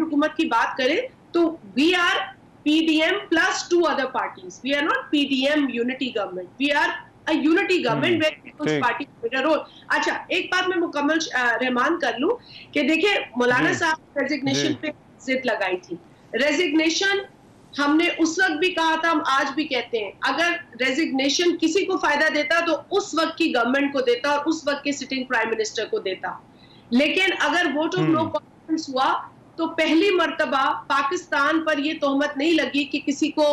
हुकूमत की बात करें तो we are PDM plus 2 other parties, we are not PDM unity government, we are a unity government where Peoples Party played a role. अच्छा, एक बात मैं मुकम्मल रहमान कर लूं कि देखिए मौलाना साहब रेजिग्नेशन पे जिद लगाई थी, रेजिग्नेशन हमने उस वक्त भी कहा था, हम आज भी कहते हैं, अगर रेजिग्नेशन किसी को फायदा देता तो उस वक्त की गवर्नमेंट को देता और उस वक्त के सिटिंग प्राइम मिनिस्टर को देता। लेकिन अगर वोट ऑफ नो कॉन्फिडेंस हुआ तो पहली मर्तबा पाकिस्तान पर यह तोहमत नहीं लगी कि किसी को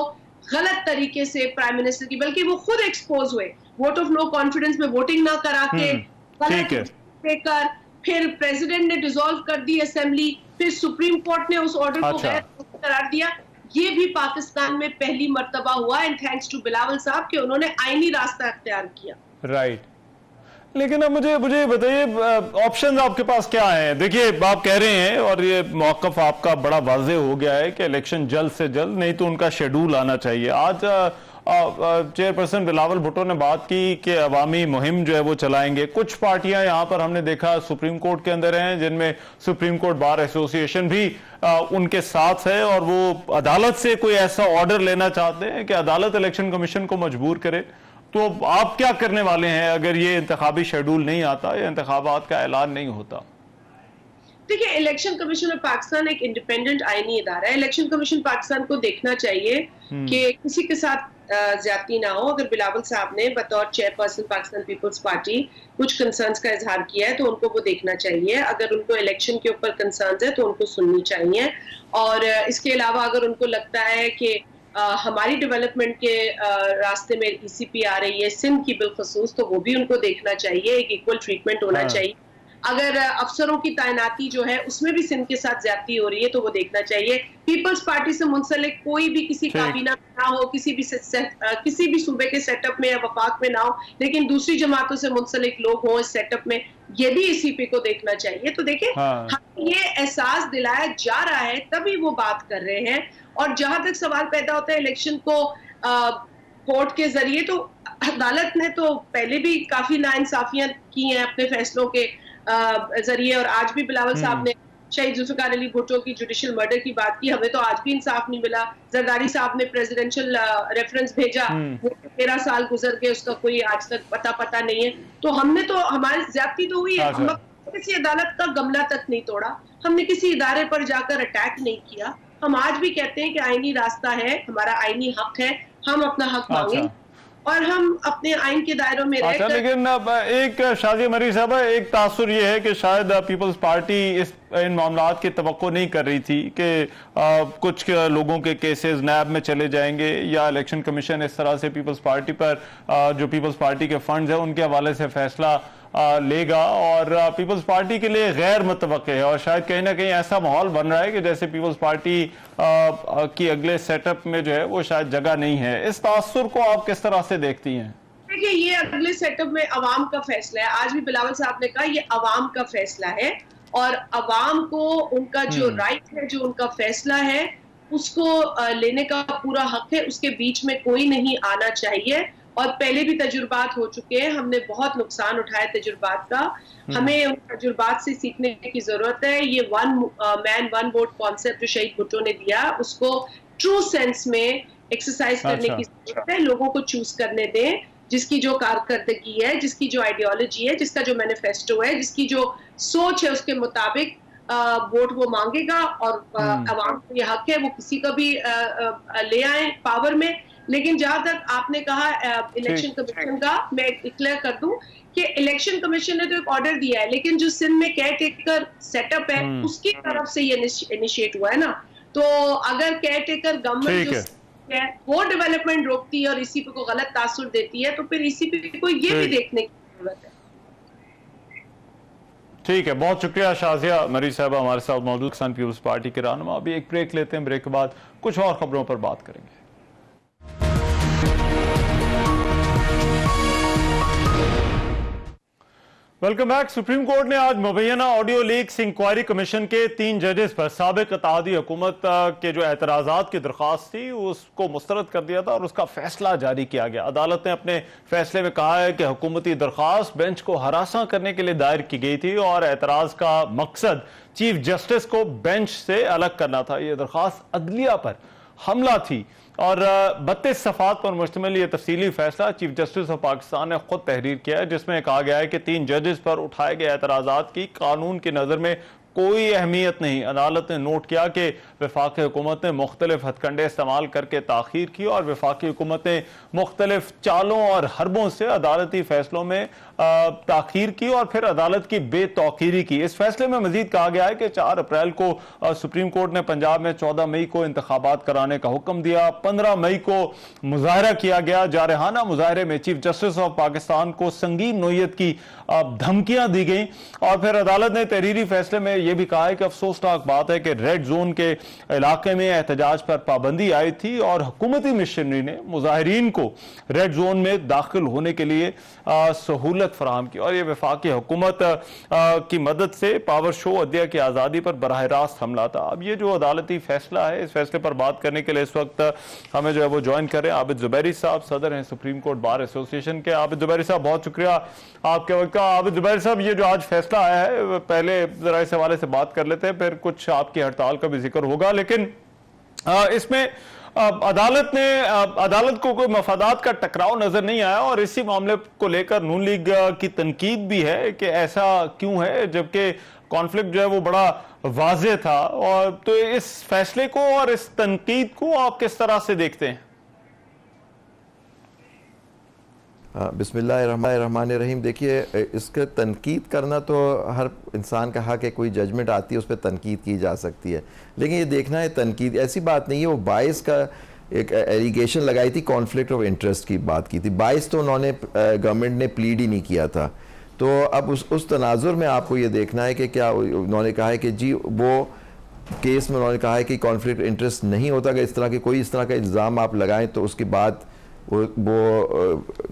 गलत तरीके से प्राइम मिनिस्टर की, बल्कि वो खुद एक्सपोज हुए, वोट ऑफ नो कॉन्फिडेंस में वोटिंग ना करा के देकर फिर प्रेसिडेंट ने डिसॉल्व कर दी असेंबली, फिर सुप्रीम कोर्ट ने उस ऑर्डर को गैर करार दिया। ये भी पाकिस्तान में पहली मर्तबा हुआ एंड थैंक्स टू बिलावल साहब कि उन्होंने आईनी रास्ता अख्तियार किया। राइट। लेकिन अब मुझे बताइए, ऑप्शन आपके पास क्या है? देखिए, आप कह रहे हैं और ये मौक़िफ़ आपका बड़ा वाज़ेह हो गया है कि इलेक्शन जल्द से जल्द, नहीं तो उनका शेड्यूल आना चाहिए। आज चेयरपर्सन बिलावल भुट्टो ने बात की कि अवामी मुहिम जो है वो चलाएंगे। कुछ पार्टियां यहाँ पर हमने देखा सुप्रीम कोर्ट के अंदर हैं, जिनमें सुप्रीम कोर्ट बार एसोसिएशन भी उनके साथ है, और वो अदालत से कोई ऐसा ऑर्डर लेना चाहते हैं कि अदालत इलेक्शन कमीशन को मजबूर करे। तो आप क्या करने वाले हैं अगर ये इंतखाबी शेड्यूल नहीं आता या इंतखाबात का ऐलान नहीं होता? देखिए, इलेक्शन कमीशन ऑफ पाकिस्तान एक इंडिपेंडेंट आईनी इदारा है। इलेक्शन कमीशन पाकिस्तान को देखना चाहिए कि किसी के साथ ज्यादती ना हो। अगर बिलावल साहब ने बतौर चेयरपर्सन पाकिस्तान पीपल्स पार्टी कुछ कंसर्न्स का इजहार किया है तो उनको वो देखना चाहिए। अगर उनको इलेक्शन के ऊपर कंसर्न्स है तो उनको सुननी चाहिए। और इसके अलावा अगर उनको लगता है कि हमारी डेवलपमेंट के रास्ते में ईसीपी आ रही है सिंध की बिलखसूस, तो वो भी उनको देखना चाहिए। एक इक्वल ट्रीटमेंट होना चाहिए। अगर अफसरों की तैनाती जो है उसमें भी सिंध के साथ ज्यादती हो रही है तो वो देखना चाहिए। पीपल्स पार्टी से मुंसलिक कोई भी किसी काबीना में ना हो, किसी भी सूबे के सेटअप में या वफाक में ना हो, लेकिन दूसरी जमातों से मुंसलिक लोग हों इस सेटअप में, ये भी ईसीपी को देखना चाहिए। तो देखिए, ये एहसास दिलाया जा रहा है तभी वो बात कर रहे हैं। और जहां तक सवाल पैदा होता है इलेक्शन को कोर्ट के जरिए, तो अदालत ने तो पहले भी काफी नाइंसाफियां की हैं अपने फैसलों के जरिए। और आज भी बिलावल साहब ने शहीद जुल्फिकार अली भुट्टो की जुडिशियल मर्डर की बात की, हमें तो आज भी इंसाफ नहीं मिला। जरदारी साहब ने प्रेसिडेंशियल रेफरेंस भेजा, वो 13 साल गुजर गए, उसका कोई आज तक पता नहीं है। तो हमने तो, हमारी ज्यादती तो हुई है, हम किसी अदालत का गमला तक नहीं तोड़ा, हमने किसी इदारे पर जाकर अटैक नहीं किया। हम आज भी कहते हैं कि आईनी रास्ता है, हमारा आईनी हक है, हम अपना हक मांगेंगे और हम अपने आइन के दायरों में रहकर। लेकिन एक शाजिया मरी साहब, एक तासुर ये है कि शायद पीपल्स पार्टी इन मामलात की तवक्को नहीं कर रही थी कि कुछ लोगों के केसेस नैब में चले जाएंगे या इलेक्शन कमीशन इस तरह से पीपल्स पार्टी पर जो पीपल्स पार्टी के फंड्स हैं उनके हवाले से फैसला लेगा, और पीपल्स पार्टी के लिए गैर मुतवक्के है। और शायद कहीं ना कहीं ऐसा माहौल बन रहा है कि जैसे पीपल्स पार्टी की अगले सेटअप में जो है वो शायद जगह नहीं है। इस तासुर को आप किस तरह से देखती हैं? देखिए, ये अगले सेटअप में अवाम का फैसला है। आज भी बिलावल साहब ने कहा ये अवाम का फैसला है, और अवाम को उनका जो राइट है, जो उनका फैसला है, उसको लेने का पूरा हक है। उसके बीच में कोई नहीं आना चाहिए। और पहले भी तजुर्बात हो चुके हैं, हमने बहुत नुकसान उठाया तजुर्बात का, हमें उन तजुर्बात से सीखने की जरूरत है। ये one man one vote concept जो शहीद भुट्टो ने दिया, उसको ट्रू सेंस में एक्सरसाइज करने की जरूरत है। लोगों को चूज करने दें, जिसकी जो कारकर्दगी है, जिसकी जो आइडियोलॉजी है, जिसका जो मैनिफेस्टो है, जिसकी जो सोच है, उसके मुताबिक वोट वो मांगेगा। और अवाम को ये हक है, वो किसी का भी ले आए पावर में। लेकिन जहां तक आपने कहा इलेक्शन कमीशन का, मैं डिक्लेयर कर दूं कि इलेक्शन कमीशन ने तो एक ऑर्डर दिया है, लेकिन जो सिंध में केयर टेकर सेटअप है उसकी तरफ से ये इनिशिएट हुआ है ना। तो अगर केयर टेकर गवर्नमेंट जो है वो डेवलपमेंट रोकती है और ईसीपी को गलत तासुर देती है, तो फिर ईसीपी को ये भी देखने की जरूरत है। ठीक है, बहुत शुक्रिया शाजिया मरी साहबा हमारे साथ मौजूद किसान पीपल्स पार्टी के रहनुमा। अभी एक ब्रेक लेते हैं, ब्रेक के बाद कुछ और खबरों पर बात करेंगे। Welcome back. सुप्रीम कोर्ट ने आज मुबैना ऑडियो लीक्स इंक्वायरी कमीशन के 3 जजेस पर साबिक इत्तेहादी हुकूमत के जो एतराज़ात की दरख्वास्त थी उसको मुस्तरद कर दिया था और उसका फैसला जारी किया गया। अदालत ने अपने फैसले में कहा है कि हुकूमती दरख्वास्त बेंच को हरासा करने के लिए दायर की गई थी और एतराज़ का मकसद चीफ जस्टिस को बेंच से अलग करना था। यह दरख्वास्त अदलिया पर हमला थी और 32 सफ़ात पर मुश्तमिल ये तफसीली फैसला चीफ जस्टिस ऑफ पाकिस्तान ने खुद तहरीर किया है, जिसमें कहा गया है कि 3 जजेस पर उठाए गए एतराज़ात की कानून की नज़र में कोई अहमियत नहीं। अदालत ने नोट किया कि वफाकी हुकूमत ने मुख्तलिफ हथकंडे इस्तेमाल करके ताख़ीर की और वफाकी हुकूमत ने मुख्तलिफ चालों और हरबों से अदालती फैसलों में ताखीर की और फिर अदालत की बेतौकीरी की। इस फैसले में मजीद कहा गया है कि 4 अप्रैल को सुप्रीम कोर्ट ने पंजाब में 14 मई को इंतखाबात कराने का हुक्म दिया। 15 मई को मुजाहरा किया गया। जारहाना मुजाहरे में चीफ जस्टिस ऑफ पाकिस्तान को संगीन नोयत की धमकियां दी गई और फिर अदालत ने तहरीरी फैसले में यह भी कहा है कि अफसोसनाक बात है कि रेड जोन के इलाके में एहतजाज पर पाबंदी आई थी और हुकूमती मिशनरी ने मुजाहिरीन को रेड जोन में दाखिल होने के लिए सहूलत फराहम की और यह वफाकी हुकूमत की मदद से पावर शो अदलिया की आज़ादी पर बराह रास्त हमला था। अब ये जो अदालती फैसला है, इस फैसले पर बात करने के लिए इस वक्त हमें जो है वो ज्वाइन करें आबिद जुबैरी साहब, सदर हैं सुप्रीम कोर्ट बार एसोसिएशन के। आबिद जुबैरी साहब, बहुत शुक्रिया आपके वक्त का। आबिद जुबैरी साहब, ये जो आज फैसला आया है, पहले जरा इस हवाले से बात कर लेते हैं, फिर कुछ आपकी हड़ताल का भी जिक्र होगा, लेकिन इसमें अदालत को कोई मफादात का टकराव नजर नहीं आया और इसी मामले को लेकर नून लीग की तनकीद भी है कि ऐसा क्यों है, जबकि कॉन्फ्लिक्ट जो है वो बड़ा वाज़ेह था। और तो इस फैसले को और इस तनकीद को आप किस तरह से देखते हैं? बिस्मिल्लाहिर्रहमानिर्रहीम। देखिए, इसका तनकीद करना तो हर इंसान का हक है, कोई जजमेंट आती है उस पर तनकीद की जा सकती है, लेकिन ये देखना है तनकीद ऐसी बात नहीं है। वो बाइस का एक एलिगेशन लगाई थी, कॉन्फ्लिक्ट ऑफ इंटरेस्ट की बात की थी। बाइस तो उन्होंने गवर्नमेंट ने प्लीड ही नहीं किया था। तो अब उस तनाजुर में आपको ये देखना है कि क्या उन्होंने कहा है कि जी वो केस में उन्होंने कहा है कि कॉन्फ्लिक्ट इंटरेस्ट नहीं होता, कि इस तरह के कोई इस तरह का इल्ज़ाम आप लगाएं तो उसके बाद वो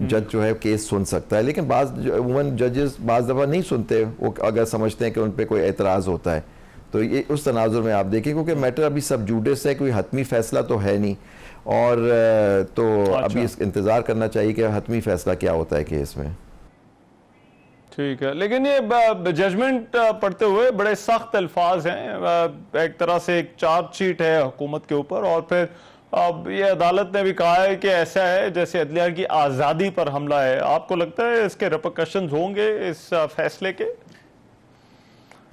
जज जो है केस सुन सकता है। लेकिन उमूमन जजेस बाज़ दफ़ा नहीं सुनते, वो अगर समझते हैं कि उन पर कोई एतराज़ होता है। तो ये उस तनाजुर में आप देखें, क्योंकि मैटर अभी सब जुडिस है, कोई हतमी फैसला तो है नहीं, और तो अभी इंतज़ार करना चाहिए कि हतमी फैसला क्या होता है केस में। ठीक है, लेकिन ये जजमेंट पढ़ते हुए बड़े सख्त अल्फाज हैं, एक तरह से एक चार्जशीट है हुकूमत के ऊपर, और फिर अब ये अदालत ने भी कहा है कि ऐसा है जैसे अदलिया की आज़ादी पर हमला है। आपको लगता है इसके रिपरकशंस होंगे इस फैसले के?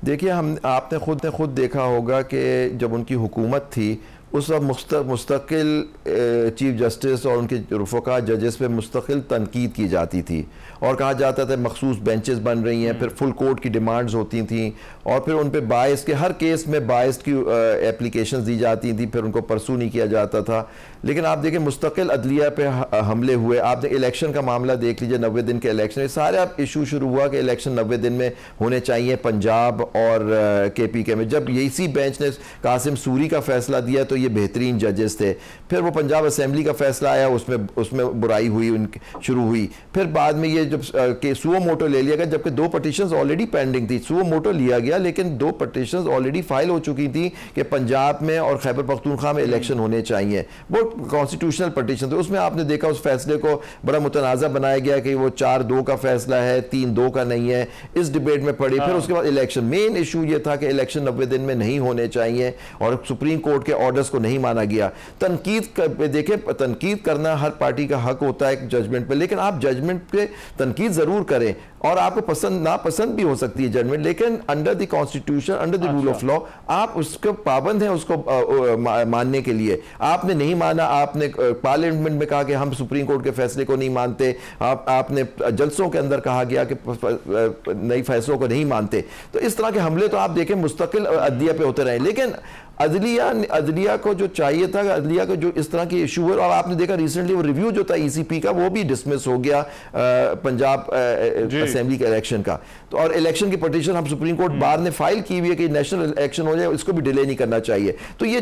देखिए, आपने खुद देखा होगा कि जब उनकी हुकूमत थी उस वक्त मुस्तकिल चीफ जस्टिस और उनके रुफ़का जजेस पे मुस्तकिल तनकीद की जाती थी और कहा जाता था मखसूस बेंचेस बन रही हैं, फिर फुल कोर्ट की डिमांड्स होती थी और फिर उन पे बायस के हर केस में बायस की एप्लीकेशंस दी जाती थी, फिर उनको परसू नहीं किया जाता था। लेकिन आप देखें मुस्तकिल अदलिया पे हमले हुए। आपने इलेक्शन का मामला देख लीजिए, 90 दिन के इलेक्शन, ये सारे अब इशू शुरू हुआ कि इलेक्शन 90 दिन में होने चाहिए पंजाब और KPK में। जब इसी बेंच ने कासिम सूरी का फैसला दिया तो ये बेहतरीन जजेस थे। फिर वो पंजाब असेंबली का फैसला आया, उसमें बुराई हुई, शुरू हुई। फिर बाद में ये जब सुओ मोटो ले लिया गया, जबकि 2 पटिशंस ऑलरेडी पेंडिंग थी। सुओ मोटो लिया गया लेकिन 2 पटिशंस ऑलरेडी फाइल हो चुकी थी कि पंजाब में और खैबर पख्तूनख्वा में इलेक्शन होने चाहिए। वो कॉन्स्टिट्यूशनल पटिशन थे। उसमें आपने देखा उस फैसले को बड़ा मुतनाज़ा बनाया गया कि वो 4-2 का फैसला है, 3-2 का नहीं है। इस डिबेट में पड़ी। फिर उसके बाद इलेक्शन, मेन इशू ये था कि इलेक्शन 90 दिन में नहीं होने चाहिए और सुप्रीम कोर्ट के ऑर्डर्स को नहीं माना गया। देखें, तनकीद करना हर पार्टी का हक होता है जजमेंट पे, लेकिन आप जजमेंट पे तनकीद जरूर करें और आपको पसंद नापसंद भी हो सकती है जजमेंट, लेकिन under the constitution, under the rule of law आप उसको पाबंद हैं उसको मानने के लिए। आपने नहीं माना, आपने पार्लियामेंट में कहा कि हम सुप्रीम कोर्ट के फैसले को नहीं मानते, आपने जलसों के अंदर कहा गया कि नई फैसलों को नहीं मानते। तो इस तरह के हमले तो आप देखें मुस्तकिल अदलिया पे होते रहे। लेकिन अदलिया को जो चाहिए था, अदलिया को जो इस तरह के इशू है, और आपने देखा रिसेंटली वो रिव्यू जो था ECP का वो भी डिसमिस हो गया पंजाब असेंबली के इलेक्शन का। तो और इलेक्शन की पटिशन हम सुप्रीम कोर्ट बार ने फाइल की हुई है कि नेशनल इलेक्शन हो जाए, इसको भी डिले नहीं करना चाहिए। तो ये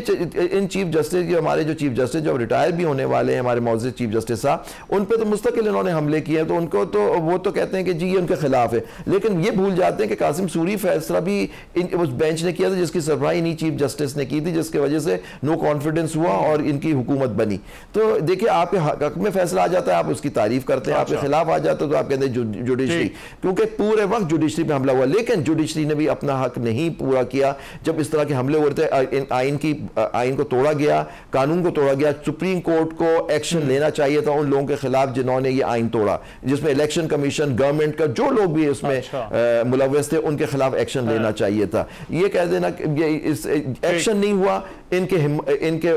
इन चीफ जस्टिस, हमारे जो चीफ जस्टिस जो रिटायर भी होने वाले हैं, हमारे मौजूद चीफ जस्टिस साहब, उन पर तो मुस्तकिल इन्होंने हमले किए हैं। तो उनको तो वो तो कहते हैं कि जी ये उनके खिलाफ है, लेकिन ये भूल जाते हैं कि कासिम सूरी फैसला भी उस बेंच ने किया था जिसकी सरबराही इन्हीं चीफ जस्टिस ने की थी, जिसकी वजह से नो कॉन्फिडेंस हुआ और इनकी हुकूमत बनी। तो देखिए, आपके हक में फैसला आ जाता है, आप उसकी तारीफ करते हैं, आपके खिलाफ आ जाता है तो आप कहते हैं जुडिशरी, क्योंकि पूरे वक्त जुडिशरी पे हमला हुआ। लेकिन जुडिशरी ने भी अपना हक नहीं पूरा किया। जब इस तरह के हमले हुए थे, आइन को तोड़ा गया, कानून को तोड़ा गया, सुप्रीम कोर्ट को एक्शन लेना चाहिए था उन लोगों के खिलाफ जिन्होंने ये आइन तोड़ा, जिसमें इलेक्शन कमीशन, गवर्नमेंट का जो लोग भी इसमें मुलव्वस थे, उनके खिलाफ एक्शन लेना चाहिए था। ये कह देना इस एक्शन इलेक्शन नहीं हुआ, इनके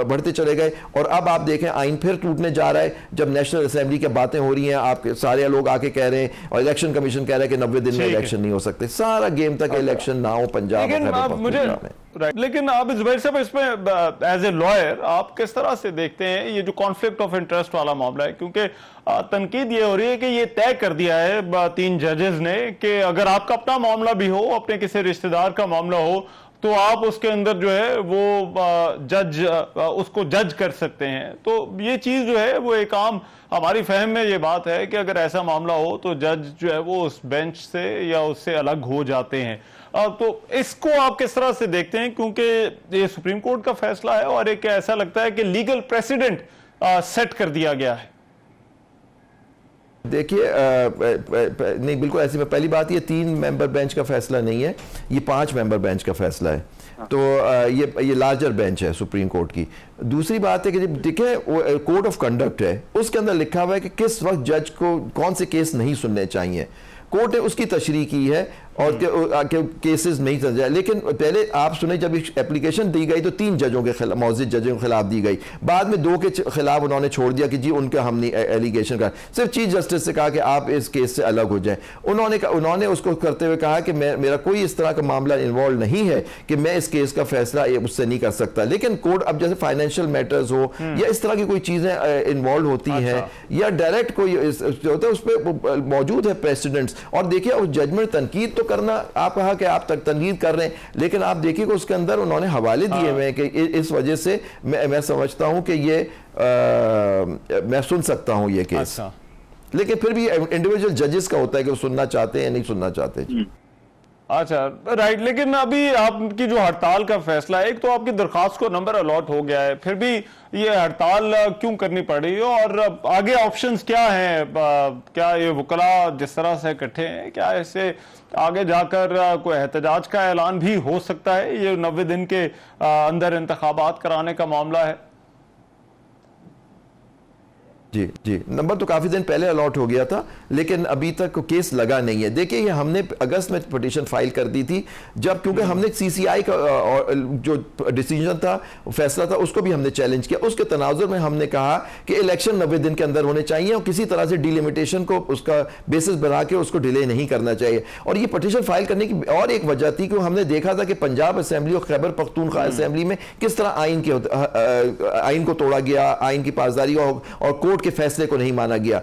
बढ़ते चले गए, और अब आप देखें आइन फिर टूटने जा रहा है। जब नेशनल असेंबली की बातें हो रही हैं, आप सारे लोग आके कह रहे हैं और इलेक्शन कमीशन कह रहा है कि 90 दिन में इलेक्शन नहीं हो सकते। सारा गेम तक इलेक्शन ना हो पंजाब में। लेकिन आप जुबैर साहब इसमें एज ए लॉयर आप किस तरह से देखते हैं ये जो कॉन्फ्लिक्ट ऑफ इंटरेस्ट वाला मामला है? क्योंकि तनकीद ये हो रही है कि ये तय कर दिया है 3 जजेस ने कि अगर आपका अपना मामला भी हो, अपने किसी रिश्तेदार का मामला हो, तो आप उसके अंदर जो है वो उसको जज कर सकते हैं। तो ये चीज जो है वो एक आम हमारी फहम में ये बात है कि अगर ऐसा मामला हो तो जज जो है वो उस बेंच से या उससे अलग हो जाते हैं। तो इसको आप किस तरह से देखते हैं? क्योंकि ये सुप्रीम कोर्ट का फैसला है और एक ऐसा लगता है कि लीगल प्रेसिडेंट सेट कर दिया गया है। देखिए नहीं, बिल्कुल ऐसी में पहली बात, ये 3 मेंबर बेंच का फैसला नहीं है, ये 5 मेंबर बेंच का फैसला है। तो ये लार्जर बेंच है सुप्रीम कोर्ट की। दूसरी बात है कि जब देखिए कोड ऑफ कंडक्ट है, उसके अंदर लिखा हुआ है कि किस वक्त जज को कौन से केस नहीं सुनने चाहिए। कोर्ट ने उसकी तशरीह की है और केसेस नहीं समझा। लेकिन पहले आप सुने जब एप्लीकेशन दी गई तो 3 जजों के खिलाफ, मौजूद जजों के खिलाफ दी गई, बाद में 2 के खिलाफ उन्होंने छोड़ दिया कि जी उनका हमने एलिगेशन का, सिर्फ चीफ जस्टिस से कहा कि आप इस केस से अलग हो जाएं। उन्होंने उसको करते हुए कहा कि मेरा कोई इस तरह का मामला इन्वॉल्व नहीं है कि मैं इस केस का फैसला उससे नहीं कर सकता। लेकिन कोर्ट अब जैसे फाइनेंशियल मैटर्स हो या इस तरह की कोई चीजें इन्वॉल्व होती हैं या डायरेक्ट कोई होता है, उस पर मौजूद है प्रेसिडेंट्स। और देखिए उस जजमेंट तनकीद तो करना, आप कहा कि आप तनकीद कर रहे हैं, लेकिन आप देखिए कि उसके अंदर उन्होंने हवाले दिए हुए हैं कि इस वजह से मैं समझता हूं कि ये मैं सुन सकता हूं ये केस। लेकिन फिर भी इंडिविजुअल जजेस का होता है कि वो सुनना चाहते हैं या नहीं सुनना चाहते। अच्छा, राइट। लेकिन अभी आपकी जो हड़ताल का फैसला है, एक तो आपकी दरखास्त को नंबर अलॉट हो गया है, फिर भी ये हड़ताल क्यों करनी पड़ी और आगे ऑप्शंस क्या हैं? क्या ये वकला जिस तरह से इकट्ठे हैं, क्या इससे आगे जाकर कोई एहतजाज का ऐलान भी हो सकता है? ये 90 दिन के अंदर इंतखाबात कराने का मामला है। जी, नंबर तो काफ़ी दिन पहले अलॉट हो गया था, लेकिन अभी तक केस लगा नहीं है। देखिए ये हमने अगस्त में पिटीशन फाइल कर दी थी, जब क्योंकि हमने सीसीआई का जो डिसीजन था, फैसला था, उसको भी हमने चैलेंज किया। उसके तनाजुर में हमने कहा कि इलेक्शन 90 दिन के अंदर होने चाहिए और किसी तरह से डिलिमिटेशन को उसका बेसिस बना के उसको डिले नहीं करना चाहिए। और ये पिटीशन फाइल करने की और एक वजह थी कि हमने देखा था कि पंजाब असेंबली और खैबर पख्तूनख्वा असेंबली में किस तरह आइन को तोड़ा गया, आइन की पासदारी और कोर्ट के फैसले को नहीं माना गया।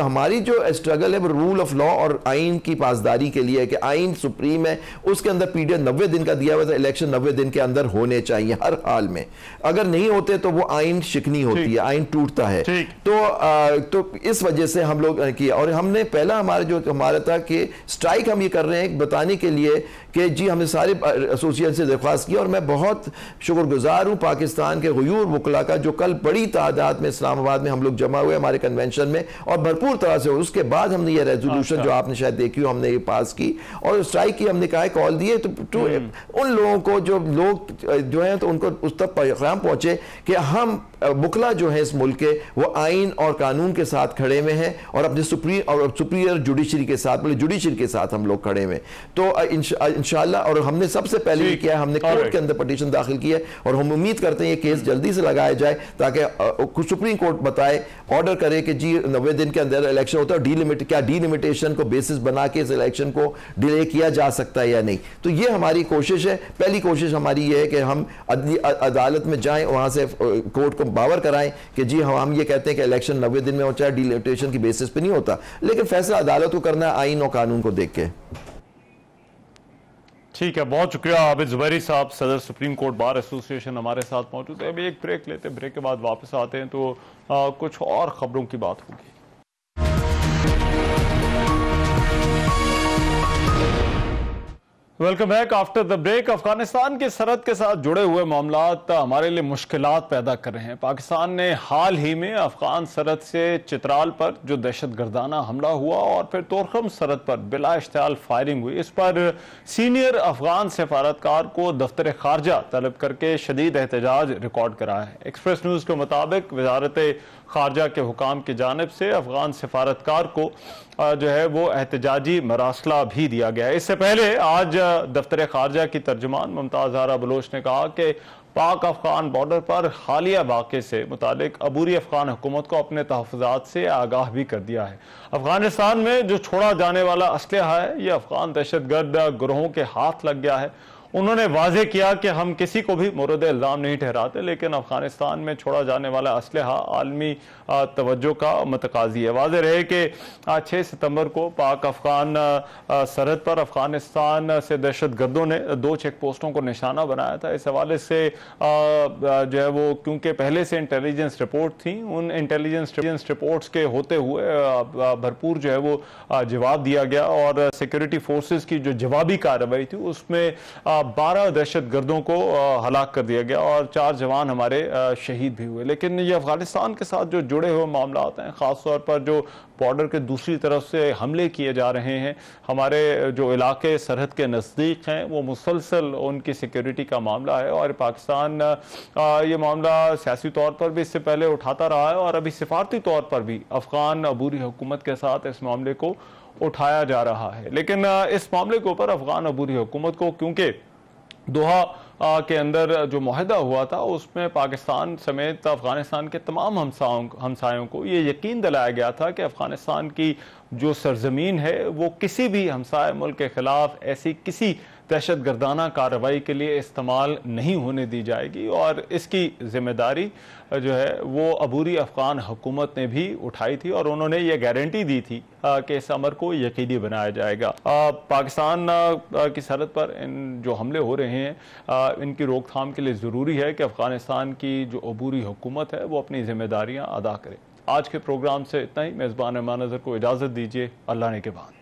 हमारी जो स्ट्रगल है वो रूल ऑफ लॉ और आइन की पासदारी के लिए है कि आइन सुप्रीम है, उसके अंदर पीरियड 90 दिन का दिया हुआ था, इलेक्शन 90 दिन के अंदर होने चाहिए हर हाल में। अगर नहीं होते तो वो आइन शिकनी होती है, आइन टूटता है। तो इस वजह से हम लोग किया। और हमने पहला हमारा था कि स्ट्राइक हम ये कर रहे हैं बताने के लिए कि जी हमने सारे एसोसिएशन से दरख्वास्त की। और मैं बहुत शुक्रगुजार हूं पाकिस्तान के गयूर वकला का, जो कल बड़ी तादाद में इस्लामाबाद में हम लोग जमा हुए हमारे कन्वेंशन में और भरपूर तरह से। उसके बाद हमने ये रेजोल्यूशन जो आपने शायद देखी हो, हमने ये पास की और स्ट्राइक की। हमने कहा कॉल दिए तो उन लोगों को जो लोग जो है तो उनको उस तक पैगाम पहुंचे कि हम वकला जो है इस मुल्क के वो आइन और कानून के साथ खड़े हुए हैं और अपने सुपीरियर जुडिशरी के साथ, जुडिशरी के साथ हम लोग खड़े हुए। तो इंशाल्लाह, और हमने सबसे पहले ये किया, हमने कोर्ट के अंदर पिटीशन दाखिल की है और हम उम्मीद करते हैं ये केस जल्दी से लगाया जाए ताकि सुप्रीम कोर्ट बताए, ऑर्डर करे कि जी 90 दिन के अंदर इलेक्शन होता है, क्या डिलिमिटेशन को बेसिस बना के इस इलेक्शन को डिले किया जा सकता है या नहीं। तो ये हमारी कोशिश है। पहली कोशिश हमारी ये है कि हम अदालत में जाएं, वहां से कोर्ट को बावर कराएं कि जी हम ये कहते हैं कि इलेक्शन 90 दिन में हो, चाहे डिलिमिटेशन की बेसिस पे नहीं होता, लेकिन फैसला अदालत को करना है आइन और कानून को देख के। ठीक है, बहुत शुक्रिया आबिद जुबैरी साहब, सदर सुप्रीम कोर्ट बार एसोसिएशन हमारे साथ मौजूद है। अभी एक ब्रेक लेते हैं, ब्रेक के बाद वापस आते हैं तो कुछ और खबरों की बात होगी। Welcome back after the break. Afghanistan की सरहद के साथ जुड़े हुए मामलात हमारे लिए मुश्किलात पैदा कर रहे हैं। पाकिस्तान ने हाल ही में अफगान सरहद से चित्राल पर जो दहशतगर्दाना हमला हुआ और फिर तोरखम सरहद पर बिला इश्तियाल फायरिंग हुई, इस पर सीनियर अफगान सफारतकार को दफ्तर खारजा तलब करके शदीद एहतजाज रिकॉर्ड करा है। एक्सप्रेस न्यूज के मुताबिक वजारत खारजा के हुकाम की जानिब से अफगान सफारतकार को जो है वो एहतजाजी मरासला भी दिया गया है। इससे पहले आज दफ्तर खारजा की तर्जुमान मुमताज़ ज़हरा बलोच ने कहा कि पाक अफगान बॉर्डर पर हालिया वाक़े से मुतालिक अबूरी अफगान हुकूमत को अपने तहफ़्फ़ुज़ात से आगाह भी कर दिया है। अफगानिस्तान में जो छोड़ा जाने वाला असलहा है ये अफगान दहशतगर्द गिरोहों के हाथ लग गया है। उन्होंने वाज़े किया कि हम किसी को भी मोरद इल्ज़ाम नहीं ठहराते, लेकिन अफगानिस्तान में छोड़ा जाने वाला असलहा आलमी तवज्जो का मतकाज़ी है। वाज़े रहे कि 6 सितंबर को पाक अफगान सरहद पर अफगानिस्तान से दहशत गर्दों ने 2 चेक पोस्टों को निशाना बनाया था। इस हवाले से जो है वो क्योंकि पहले से इंटेलिजेंस रिपोर्ट थी, उन इंटेलिजेंस रिपोर्ट्स के होते हुए भरपूर जो है वो जवाब दिया गया और सिक्योरिटी फोर्सेस की जो जवाबी कार्रवाई थी उसमें 12 दहशत गर्दों को हलाक कर दिया गया और 4 जवान हमारे शहीद भी हुए। लेकिन ये अफगानिस्तान के साथ जो जुड़े हुए मामला हैं, ख़ासतौर पर जो बॉर्डर के दूसरी तरफ से हमले किए जा रहे हैं, हमारे जो इलाके सरहद के नज़दीक हैं, वो मुसलसल उनकी सिक्योरिटी का मामला है। और पाकिस्तान ये मामला सियासी तौर पर भी इससे पहले उठाता रहा है और अभी सिफारती तौर पर भी अफगान अबूरी हुकूमत के साथ इस मामले को उठाया जा रहा है। लेकिन इस मामले के ऊपर अफगान अबूरी हुकूमत को, क्योंकि दोहा के अंदर जो मुआहदा हुआ था उसमें पाकिस्तान समेत अफगानिस्तान के तमाम हमसायों को ये यकीन दिलाया गया था कि अफगानिस्तान की जो सरजमीन है वो किसी भी हमसाय मुल्क के खिलाफ ऐसी किसी दहशत गर्दाना कार्रवाई के लिए इस्तेमाल नहीं होने दी जाएगी और इसकी जिम्मेदारी जो है वो अबूरी अफगान हुकूमत ने भी उठाई थी और उन्होंने ये गारंटी दी थी कि इस अमर को यकीनी बनाया जाएगा। पाकिस्तान की सरहद पर इन जो हमले हो रहे हैं इनकी रोकथाम के लिए ज़रूरी है कि अफगानिस्तान की जो अबूरी हुकूमत है वो अपनी जिम्मेदारियाँ अदा करे। आज के प्रोग्राम से इतना ही। मेज़बान अमान नज़र को इजाज़त दीजिए। अल्लाह ने के बाद।